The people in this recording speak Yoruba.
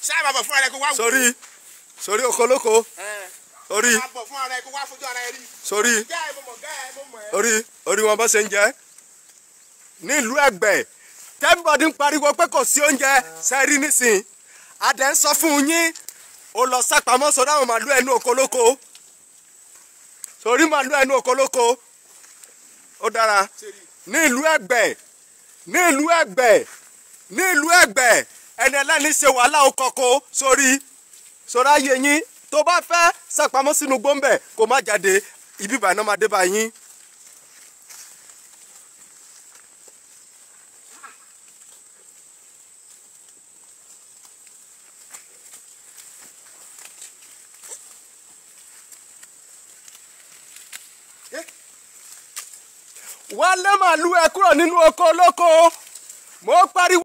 ṣáà máa bọ̀ fún ara ẹ kó wá wò. sórí okoloko orí máa bọ̀ fún ara ẹ kó wá fojú ara ẹ rí. sórí gáà mo mọ̀ gáà mo mọ̀ ẹ́. orí wọn bá ṣe ń jẹ nílùú Ẹ̀gbẹ́ tẹ́bọ̀dì ń pariwo pé kò sí oúnjẹ sẹ́rí nísìn adẹ́ ń sọ fún yín ó lọ sápamọ́ sọ dáhùn màlúù ẹnu okoloko sórí màlúù ẹnu okoloko ó dára nílùú Ẹ̀gbẹ́ ẹni ẹlẹ́ni ṣe wàhálà okoko sórí ayé yín tó bá fẹ́ sápamọ́ sínú gbọ́ǹbẹ̀ kó má jáde ibi ìbànú máa dé bá yín. wálé màlúù ẹ kúrò nínú oko olóko mo pariwo.